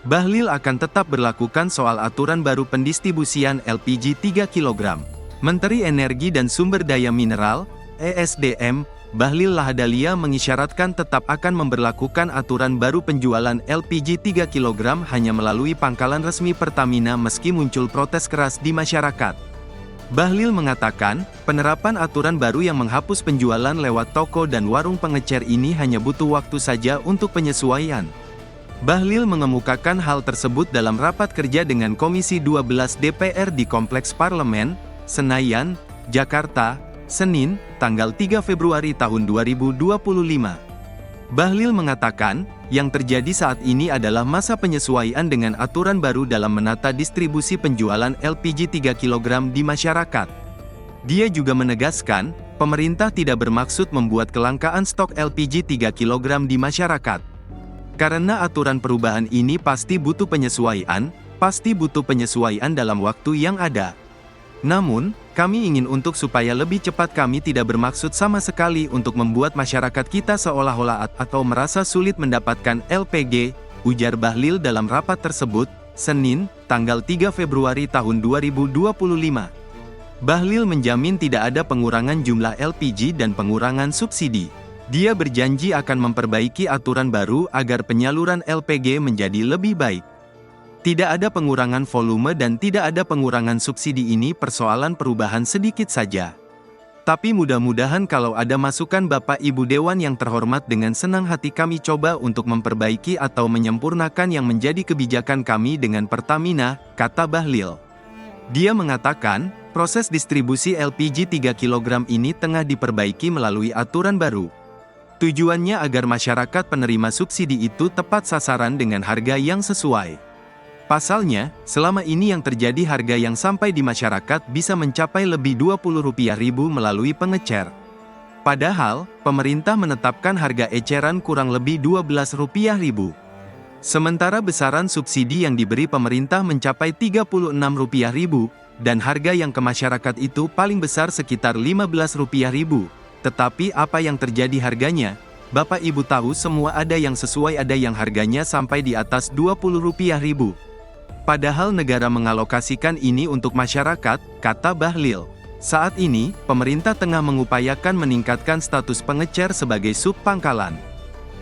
Bahlil akan tetap berlakukan soal aturan baru pendistribusian LPG 3 kg. Menteri Energi dan Sumber Daya Mineral, ESDM, Bahlil Lahadalia mengisyaratkan tetap akan memberlakukan aturan baru penjualan LPG 3 kg hanya melalui pangkalan resmi Pertamina meski muncul protes keras di masyarakat. Bahlil mengatakan, penerapan aturan baru yang menghapus penjualan lewat toko dan warung pengecer ini hanya butuh waktu saja untuk penyesuaian. Bahlil mengemukakan hal tersebut dalam rapat kerja dengan Komisi 12 DPR di Kompleks Parlemen, Senayan, Jakarta, Senin, tanggal 3 Februari tahun 2025. Bahlil mengatakan, yang terjadi saat ini adalah masa penyesuaian dengan aturan baru dalam menata distribusi penjualan LPG 3 kg di masyarakat. Dia juga menegaskan, pemerintah tidak bermaksud membuat kelangkaan stok LPG 3 kg di masyarakat. Karena aturan perubahan ini pasti butuh penyesuaian dalam waktu yang ada. Namun, kami ingin untuk supaya lebih cepat kami tidak bermaksud sama sekali untuk membuat masyarakat kita seolah-olah atau merasa sulit mendapatkan LPG, ujar Bahlil dalam rapat tersebut, Senin, tanggal 3 Februari tahun 2025. Bahlil menjamin tidak ada pengurangan jumlah LPG dan pengurangan subsidi. Dia berjanji akan memperbaiki aturan baru agar penyaluran LPG menjadi lebih baik. Tidak ada pengurangan volume dan tidak ada pengurangan subsidi, ini persoalan perubahan sedikit saja. Tapi mudah-mudahan kalau ada masukan Bapak Ibu Dewan yang terhormat, dengan senang hati kami coba untuk memperbaiki atau menyempurnakan yang menjadi kebijakan kami dengan Pertamina, kata Bahlil. Dia mengatakan, proses distribusi LPG 3 kg ini tengah diperbaiki melalui aturan baru. Tujuannya agar masyarakat penerima subsidi itu tepat sasaran dengan harga yang sesuai. Pasalnya, selama ini yang terjadi harga yang sampai di masyarakat bisa mencapai lebih Rp20.000 melalui pengecer. Padahal, pemerintah menetapkan harga eceran kurang lebih Rp12.000. Sementara besaran subsidi yang diberi pemerintah mencapai Rp36.000, dan harga yang ke masyarakat itu paling besar sekitar Rp15.000. Tetapi apa yang terjadi harganya? Bapak Ibu tahu semua, ada yang sesuai, ada yang harganya sampai di atas Rp20.000. Padahal negara mengalokasikan ini untuk masyarakat, kata Bahlil. Saat ini, pemerintah tengah mengupayakan meningkatkan status pengecer sebagai sub-pangkalan.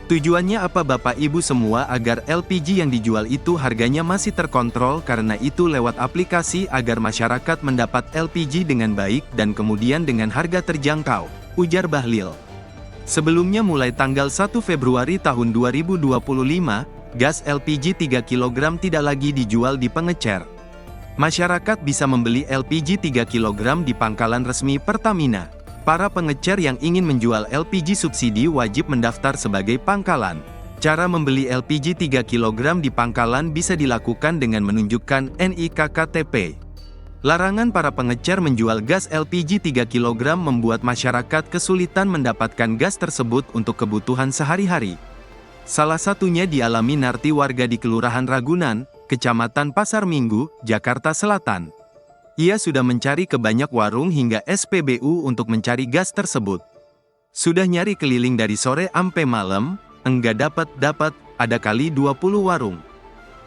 Tujuannya apa Bapak Ibu semua? Agar LPG yang dijual itu harganya masih terkontrol, karena itu lewat aplikasi agar masyarakat mendapat LPG dengan baik dan kemudian dengan harga terjangkau, ujar Bahlil. Sebelumnya mulai tanggal 1 Februari tahun 2025, gas LPG 3 kg tidak lagi dijual di pengecer. Masyarakat bisa membeli LPG 3 kg di pangkalan resmi Pertamina. Para pengecer yang ingin menjual LPG subsidi wajib mendaftar sebagai pangkalan. Cara membeli LPG 3 kg di pangkalan bisa dilakukan dengan menunjukkan NIK KTP. Larangan para pengecer menjual gas LPG 3 kg membuat masyarakat kesulitan mendapatkan gas tersebut untuk kebutuhan sehari-hari. Salah satunya dialami Narti, warga di Kelurahan Ragunan, Kecamatan Pasar Minggu, Jakarta Selatan. Ia sudah mencari ke banyak warung hingga SPBU untuk mencari gas tersebut. Sudah nyari keliling dari sore sampai malam, enggak dapat, ada kali 20 warung.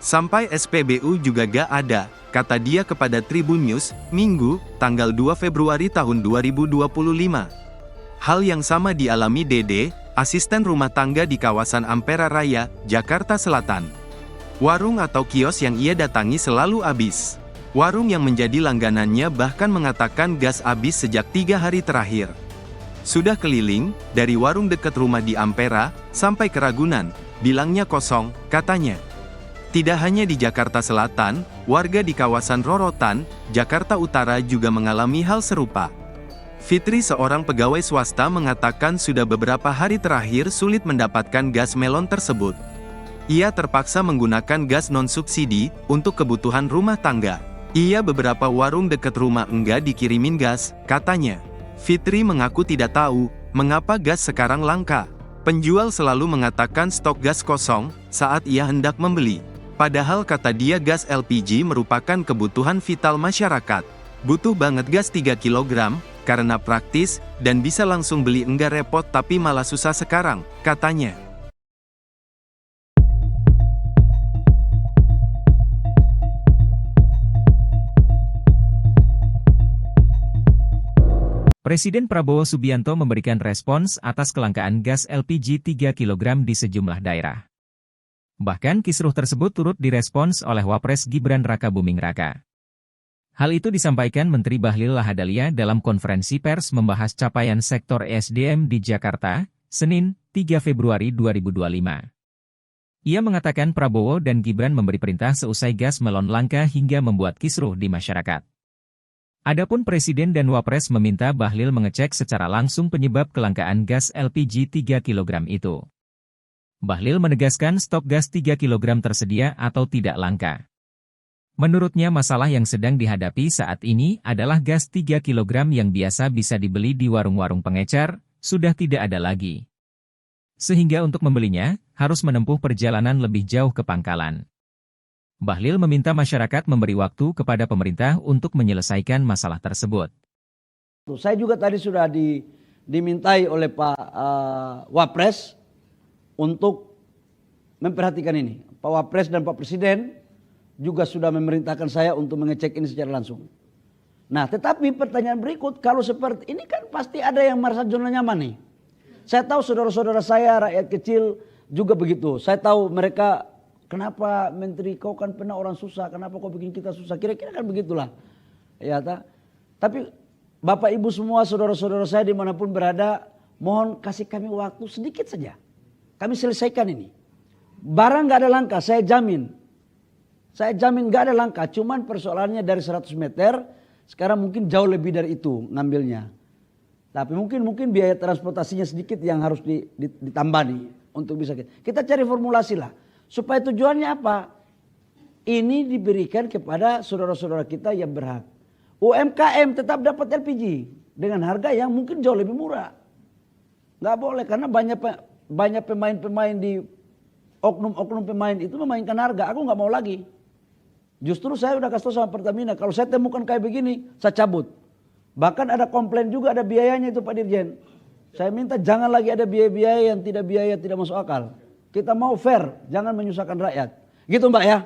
Sampai SPBU juga gak ada, kata dia kepada Tribun News, Minggu, tanggal 2 Februari tahun 2025. Hal yang sama dialami Dede, asisten rumah tangga di kawasan Ampera Raya, Jakarta Selatan. Warung atau kios yang ia datangi selalu habis. Warung yang menjadi langganannya bahkan mengatakan gas habis sejak 3 hari terakhir. Sudah keliling, dari warung dekat rumah di Ampera, sampai ke Ragunan, bilangnya kosong, katanya. Tidak hanya di Jakarta Selatan, warga di kawasan Rorotan, Jakarta Utara juga mengalami hal serupa. Fitri, seorang pegawai swasta, mengatakan sudah beberapa hari terakhir sulit mendapatkan gas melon tersebut. Ia terpaksa menggunakan gas non-subsidi untuk kebutuhan rumah tangga. Ia beberapa warung dekat rumah enggak dikirimin gas, katanya. Fitri mengaku tidak tahu mengapa gas sekarang langka. Penjual selalu mengatakan stok gas kosong saat ia hendak membeli. Padahal kata dia gas LPG merupakan kebutuhan vital masyarakat. Butuh banget gas 3 kg, karena praktis, dan bisa langsung beli, enggak repot, tapi malah susah sekarang, katanya. Presiden Prabowo Subianto memberikan respons atas kelangkaan gas LPG 3 kg di sejumlah daerah. Bahkan kisruh tersebut turut direspons oleh Wapres Gibran Rakabuming Raka. Hal itu disampaikan Menteri Bahlil Lahadalia dalam konferensi pers membahas capaian sektor ESDM di Jakarta, Senin, 3 Februari 2025. Ia mengatakan Prabowo dan Gibran memberi perintah seusai gas melon langka hingga membuat kisruh di masyarakat. Adapun Presiden dan Wapres meminta Bahlil mengecek secara langsung penyebab kelangkaan gas LPG 3 kg itu. Bahlil menegaskan stok gas 3 kg tersedia atau tidak langka. Menurutnya masalah yang sedang dihadapi saat ini adalah gas 3 kg yang biasa bisa dibeli di warung-warung pengecer, sudah tidak ada lagi. Sehingga untuk membelinya, harus menempuh perjalanan lebih jauh ke pangkalan. Bahlil meminta masyarakat memberi waktu kepada pemerintah untuk menyelesaikan masalah tersebut. Saya juga tadi sudah dimintai oleh Pak Wapres untuk memperhatikan ini. Pak Wapres dan Pak Presiden juga sudah memerintahkan saya untuk mengecek ini secara langsung. Nah, tetapi pertanyaan berikut, kalau seperti ini kan pasti ada yang merasa zona nyaman nih. Saya tahu saudara-saudara saya, rakyat kecil juga begitu. Saya tahu mereka, kenapa Menteri kau kan pernah orang susah, kenapa kau bikin kita susah? Kira-kira kan begitulah. Ya, tapi Bapak Ibu semua, saudara-saudara saya dimanapun berada, mohon kasih kami waktu sedikit saja. Kami selesaikan ini. Barang gak ada langka, saya jamin. Saya jamin gak ada langka, cuman persoalannya dari 100 meter, sekarang mungkin jauh lebih dari itu ngambilnya. Tapi mungkin biaya transportasinya sedikit yang harus ditambah nih untuk bisa kita cari formulasi lah. Supaya tujuannya apa? Ini diberikan kepada saudara-saudara kita yang berhak. UMKM tetap dapat LPG dengan harga yang mungkin jauh lebih murah. Nggak boleh karena banyak pemain-pemain di oknum-oknum pemain itu memainkan harga. Aku nggak mau lagi. Justru saya udah kasih tahu sama Pertamina, kalau saya temukan kayak begini, saya cabut. Bahkan ada komplain juga, ada biayanya itu Pak Dirjen. Saya minta jangan lagi ada biaya-biaya yang tidak masuk akal. Kita mau fair, jangan menyusahkan rakyat. Gitu Mbak ya.